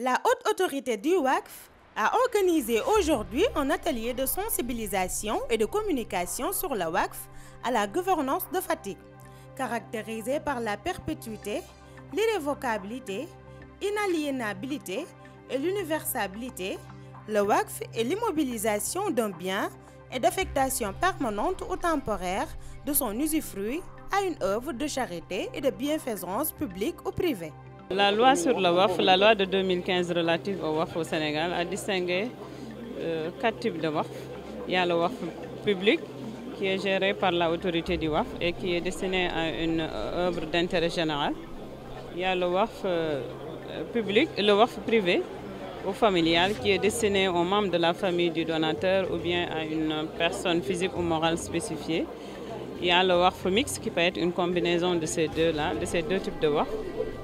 La haute autorité du WACF a organisé aujourd'hui un atelier de sensibilisation et de communication sur le WACF à la gouvernance de Fatick, caractérisée par la perpétuité, l'irrévocabilité, l'inaliénabilité et l'universalité. Le WACF est l'immobilisation d'un bien et d'affectation permanente ou temporaire de son usufruit à une œuvre de charité et de bienfaisance publique ou privée. La loi sur le WACF, la loi de 2015 relative au WACF au Sénégal, a distingué 4 types de WACF. Il y a le WACF public qui est géré par l'autorité du WACF et qui est destiné à une œuvre d'intérêt général. Il y a le WACF public, le WACF privé ou familial qui est destiné aux membres de la famille du donateur ou bien à une personne physique ou morale spécifiée. Il y a le WACF mixte qui peut être une combinaison de ces deux types de WACF.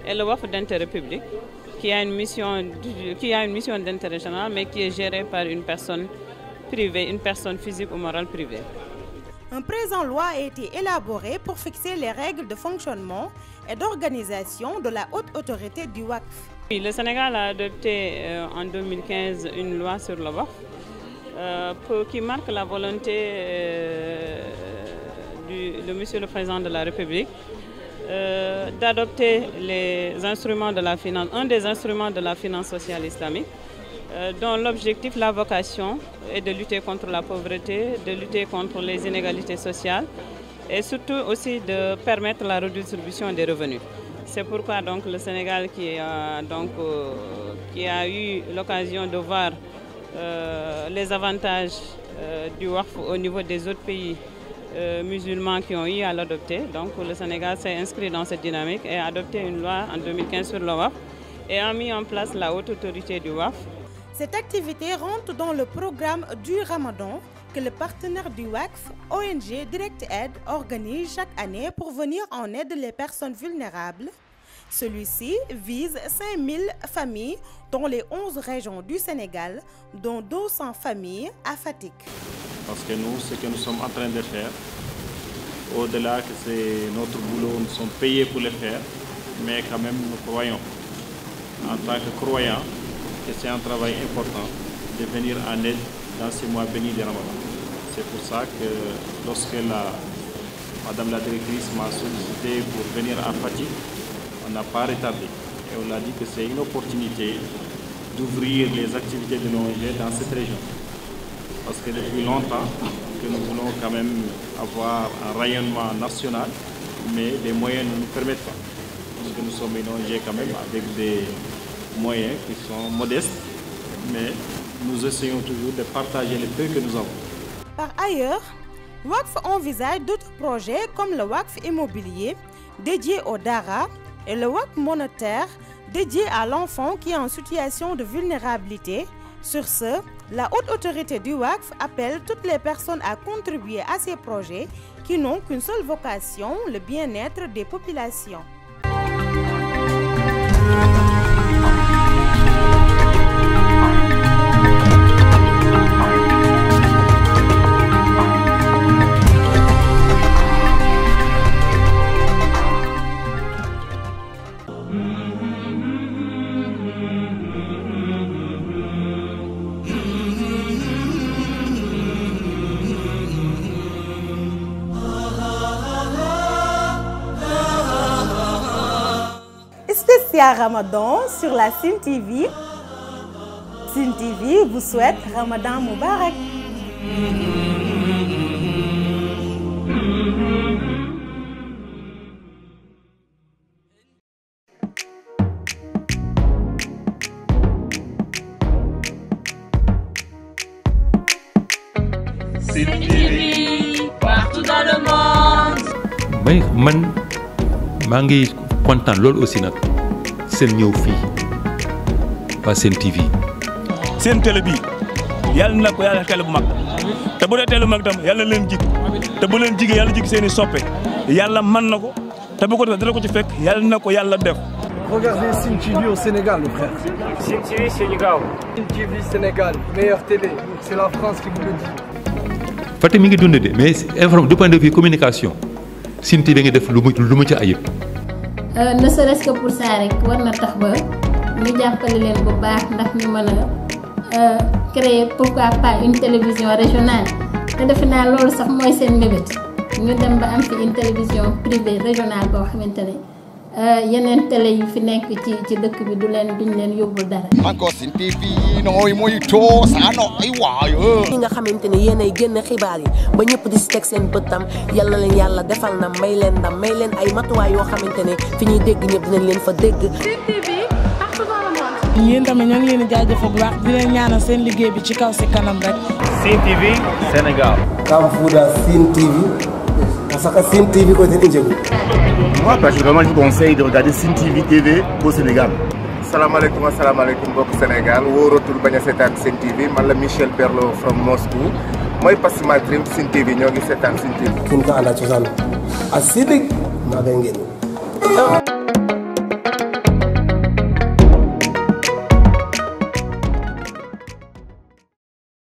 Et le WACF d'intérêt public qui a une mission d'intérêt général mais qui est géré par une personne privée, une personne physique ou morale privée. Un présent loi a été élaboré pour fixer les règles de fonctionnement et d'organisation de la haute autorité du WACF. Oui, le Sénégal a adopté en 2015 une loi sur le WACF qui marque la volonté de Monsieur le Président de la République d'adopter les instruments de la finance, un des instruments de la finance sociale islamique, dont l'objectif, la vocation est de lutter contre la pauvreté, de lutter contre les inégalités sociales et surtout aussi de permettre la redistribution des revenus. C'est pourquoi donc le Sénégal qui a eu l'occasion de voir les avantages du WACF au niveau des autres pays musulmans qui ont eu à l'adopter. Donc le Sénégal s'est inscrit dans cette dynamique et a adopté une loi en 2015 sur le WACF et a mis en place la haute autorité du WACF. Cette activité rentre dans le programme du Ramadan que le partenaire du WACF, ONG Direct Aid, organise chaque année pour venir en aide les personnes vulnérables. Celui-ci vise 5000 familles dans les 11 régions du Sénégal, dont 200 familles à Fatick. Parce que nous, ce que nous sommes en train de faire, au-delà que c'est notre boulot, nous sommes payés pour le faire, mais quand même nous croyons, en tant que croyants, que c'est un travail important de venir en aide dans ces mois bénis de Ramadan. C'est pour ça que lorsque Madame la directrice m'a sollicité pour venir à Fatick, on n'a pas retardé. Et on a dit que c'est une opportunité d'ouvrir les activités de l'ONG dans cette région. Parce que depuis longtemps que nous voulons quand même avoir un rayonnement national, mais les moyens ne nous permettent pas. Parce que nous sommes une ONG quand même avec des moyens qui sont modestes, mais nous essayons toujours de partager les peu que nous avons. Par ailleurs, WACF envisage d'autres projets comme le WACF immobilier dédié au Dara et le WACF monétaire dédié à l'enfant qui est en situation de vulnérabilité. Sur ce, la haute autorité du WACF appelle toutes les personnes à contribuer à ces projets qui n'ont qu'une seule vocation, le bien-être des populations. Spécial Ramadan sur la Sen TV. Sen TV vous souhaite Ramadan Moubarak. Sen TV partout dans le monde. Mais man maa ngi kontaan loolu aussi nag seen ñëw fii waa Sen TV. seen télé bi yàlla na ko yàlla télé bu mag te bu dee télé bu mag tam yàlla leen jig te bu leen jigee yàlla jig seen i soppe yàlla mën na ko te bu ko defee dara ko ci fekk yàlla na ko yàlla def. Regardez Sen TV au Sénégal, le frère. Sen TV Sénégal. Sen TV Sénégal, meilleure télé. C'est la France qui vous le dit. Fatick mi ngi dund de mais du point de vue communication Sen TV ngi def lu mu ci ayib. ne serait-ce que pour ça rek war na tax ba ñu jàppale leen bu baax ndax ñu mën a créer pourquoi pas une télévision régionale te defe naa loolu sax mooy seen mébét ñu dem ba am fi une télévision privée régionale boo xamante ne yeneen télé yi fi nekk ci dëkk bi duñ leen yóbbul dara. encore Sen TV nooy muy coosaano ay waayo. ñi nga xamante ne yéenay génn xibaar yi ba ñëpp di si teg seen bëtam yal na leen yàlla defal na may leen ndam may leen ay matuwaay yoo xamante ne fi ñuy dégg ñëpp dinañ leen fa dégg. Sen TV partout dans le monde. yéen tamit ñoo ngi leen di jaajëfal bu baax di leen ñaanal seen liggéey bi ci kaw si kanam rek. Sen TV Sénégal. Kamfuda Sen TV. Parce que Sen TV côté Ndjegu. Moi, personnellement, je vous conseille de regarder Sen TV au Sénégal. Salam alaikum mbokk Sénégal wóoratul bañ a seetaan Sen TV man la Michel Perlo from Moscou mooy Passima Dream Sen TV ñoo ngi seetaan Sen TV. kin ko ala cosaan a sidik maa ngay ngeen